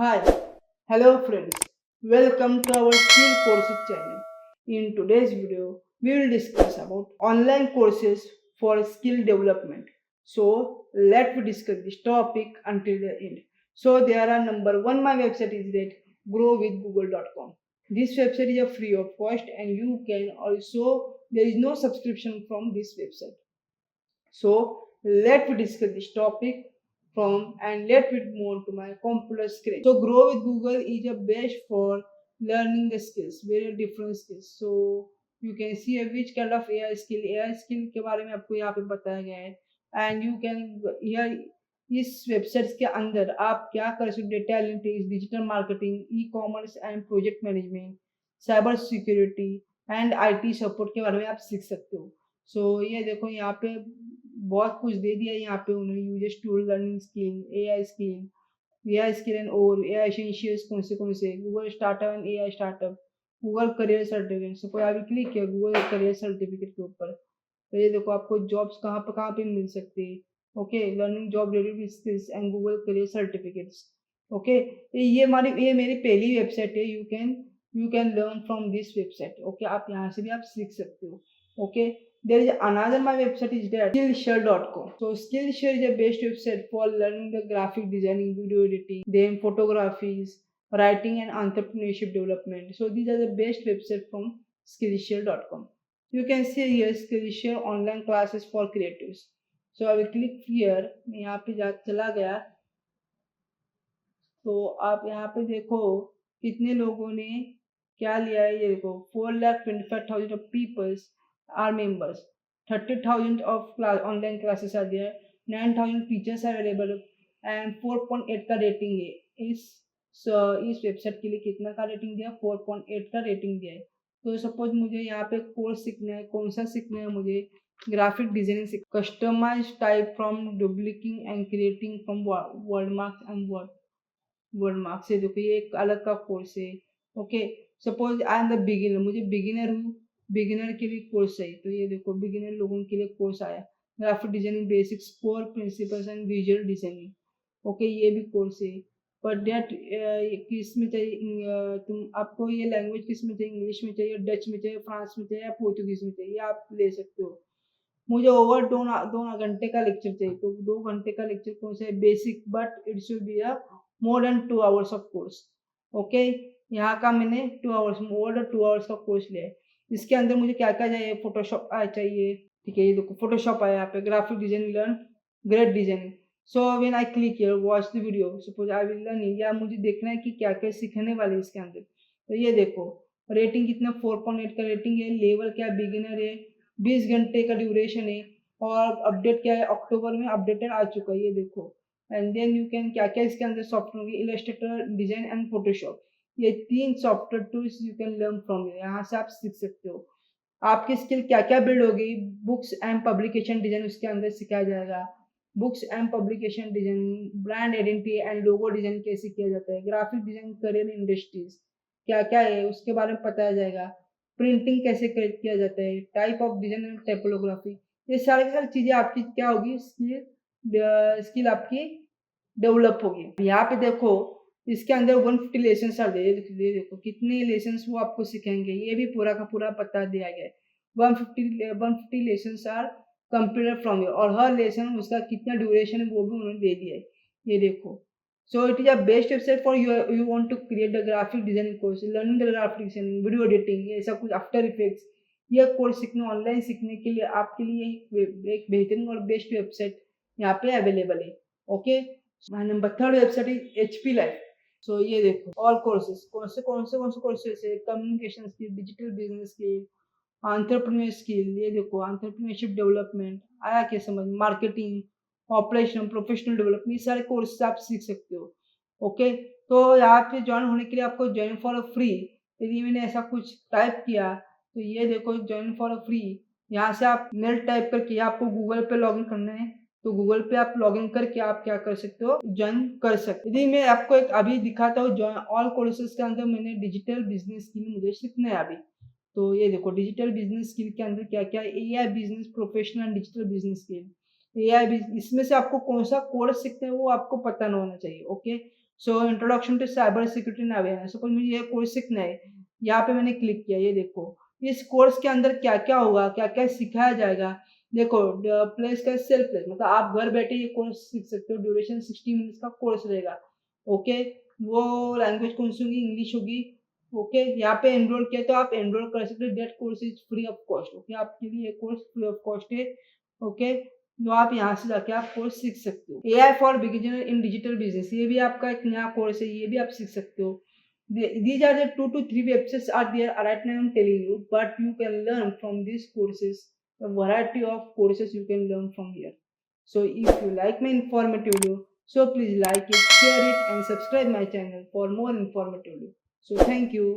Hi, hello friends. Welcome to our Skill Courses channel. In today's video, we will discuss about online courses for skill development. So, let's discuss this topic until the end. So, there are number one, my website is that growwithgoogle.com. This website is a free of cost and you can also, there is no subscription from this website. So let's discuss this topic from and let me move on to my computer screen. So Grow with Google is a best for learning the skills, very different skills. So you can see which kind of AI skill के बारे में आपको यहाँ पे बताया गया है and you can here इस वेबसाइट्स के अंदर आप क्या कर सकते हो data analytics digital marketing e commerce and project management cyber security and IT support के बारे में आप सीख सकते हो। सो ये देखो यहाँ पे बहुत कुछ दे दिया यहाँ पे उन्होंने users tool learning skill and और एआई एसेंशियल्स कौन से Google startup and AI startup Google career certificate. So कोई अभी क्लिक किया गूगल करियर सर्टिफिकेट के ऊपर तो ये देखो आपको जॉब्स कहाँ पे मिल सकती है। Okay learning job related skills and Google career certificates. Okay ये मेरी पहली वेबसाइट है। You can learn from this website. Okay आप यहाँ से भी आप सीख सकते हो। Okay there is another my website is there skillshare.com. So Skillshare is a best website for learning the graphic designing, video editing, then photographies, writing and entrepreneurship development. So these are the best website from skillshare.com. You can see here Skillshare online classes for creatives. So I will click here. मैं यहाँ पे चला गया तो आप यहाँ पे देखो कितने लोगों ने क्या लिया है। ये देखो 4,25,000 of peoples are members, 30,000 of online classes are there, 9,000 teachers are available and 4.8 का रेटिंग है। इस वेबसाइट के लिए कितना का रेटिंग दिया 4.8 का रेटिंग दिया है। तो सपोज मुझे यहाँ पे कोर्स सीखना है, कौन सा सीखना है मुझे graphic designing customize type from duplicating and creating from word marks and word marks से देखो ये एक अलग का कोर्स है। Okay suppose I am the beginner, मुझे बिगिनर हूँ, बिगिनर के लिए कोर्स चाहिए तो ये देखो बिगिनर लोगों के लिए कोर्स आया graphic designing basics core principles and visual designing. Okay ये भी कोर्स है पर डेट किस में चाहिए तुम आपको ये लैंग्वेज किस में चाहिए, इंग्लिश में चाहिए, डच में चाहिए, फ्रांस में चाहिए या पोर्तुगीज में चाहिए आप ले सकते हो। मुझे ओवर दो घंटे का लेक्चर चाहिए तो 2 घंटे का लेक्चर कौन सा है basic but it should be a more than 2 hours of course. Okay यहाँ का मैंने 2 hours मोर देन 2 hours का कोर्स लिया है। इसके अंदर मुझे क्या क्या चाहिए फोटोशॉप चाहिए। ठीक है ये देखो फोटोशॉप आया यहाँ पे graphic design learn great designing. So when I click here watch the video suppose I will learn या मुझे देखना है कि क्या क्या सीखने वाले इसके अंदर। तो ये देखो रेटिंग कितना 4.8 का रेटिंग है, लेवल क्या बिगिनर है, 20 घंटे का ड्यूरेशन है और अपडेट क्या है अक्टूबर में अपडेटेड आ चुका है ये देखो। एंड देन यू कैन क्या क्या इसके अंदर सॉफ्टवेयर होगी इलस्ट्रेटर डिजाइन एंड फोटोशॉप, ये 3 software tools you can learn from यहाँ से आप सीख सकते हो। आपकी स्किल क्या क्या बिल्ड होगी बुक्स एंड पब्लिकेशन डिजाइन उसके अंदर सिखाया जाएगा, books and publication design, brand identity and logo design कैसे किया जाता है, ग्राफिक डिजाइन करियर इंडस्ट्रीज क्या क्या है उसके बारे में बताया जाएगा, प्रिंटिंग कैसे किया जाता है, type of design and typography, ये सारी की सारी चीजें आपकी क्या होगी स्किल आपकी डेवलप होगी। यहाँ पे देखो इसके अंदर 150 लेसन आ गए, ये देखो कितने लेसन वो आपको सिखाएंगे ये भी पूरा का पूरा बता दिया गया है। 150 lesson are computer from you और हर लेसन उसका कितना ड्यूरेशन है वो भी उन्होंने दे दिया है ये देखो। So it is a best website for you want to create the graphic designing course, learning the graphic designing, video editing, ये सब कुछ आफ्टर इफेक्ट्स। ये कोर्स सीखने ऑनलाइन सीखने के लिए आपके लिए एक बेहतरीन और बेस्ट वेबसाइट यहाँ पे अवेलेबल है। Okay number third website is HP life. So ये देखो ऑल कोर्सेज कौन से कोर्सेज है communication skill, digital business skill, entrepreneur skill, ये देखो एंटरप्रेन्योरशिप डेवलपमेंट आया क्या समझ, मार्केटिंग, ऑपरेशन, प्रोफेशनल डेवलपमेंट, ये सारे कोर्सेज आप सीख सकते हो। ओके तो यहाँ पे ज्वाइन होने के लिए आपको ज्वाइन फॉर फ्री, यदि मैंने ऐसा कुछ टाइप किया तो ये देखो ज्वाइन फॉर फ्री, यहाँ से आप मेल टाइप करके आपको गूगल पे लॉगिन करना है तो गूगल पे आप लॉगिन करके आप क्या कर सकते हो ज्वाइन कर सकते हो। यदि मैं आपको एक अभी दिखाता हूँ ज्वाइन ऑल कोर्सेज के अंदर मैंने डिजिटल बिजनेस स्किल मुझे सीखना है अभी। तो ये देखो डिजिटल बिजनेस स्किल के अंदर क्या क्या है AI business professional digital business skill AI, इसमें से आपको कौन सा कोर्स सीखना है वो आपको पता ना होना चाहिए। Okay so introduction to cyber security and awareness. Suppose मुझे ये कोर्स सीखना है, यहाँ पे मैंने क्लिक किया, ये देखो इस कोर्स के अंदर क्या क्या होगा, क्या क्या सिखाया जाएगा। देखो प्लेस का सेल्फ प्लेस, मतलब आप घर बैठे ये कोर्स सीख सकते हो। ड्यूरेशन 60 मिनट्स का कोर्स रहेगा। ओके, वो लैंग्वेज कौन सी होगी, इंग्लिश होगी। ओके, यहाँ पे एनरोल किया तो आप एनरोल कर सकते हो। That course is free of cost. Okay, आपके लिए ये कोर्स फ्री ऑफ कॉस्ट है। ओके, तो आप यहाँ से जाके आप कोर्स सीख सकते हो। AI for beginner in digital business, ये भी आपका एक नया कोर्स है, ये भी आप सीख सकते हो। These are the 2 to 3 websites are there right now I'm telling you, but you can learn from these courses, a variety of courses you can learn from here. So if you like my informative video, so please like it, share it and subscribe my channel for more informative video. So thank you.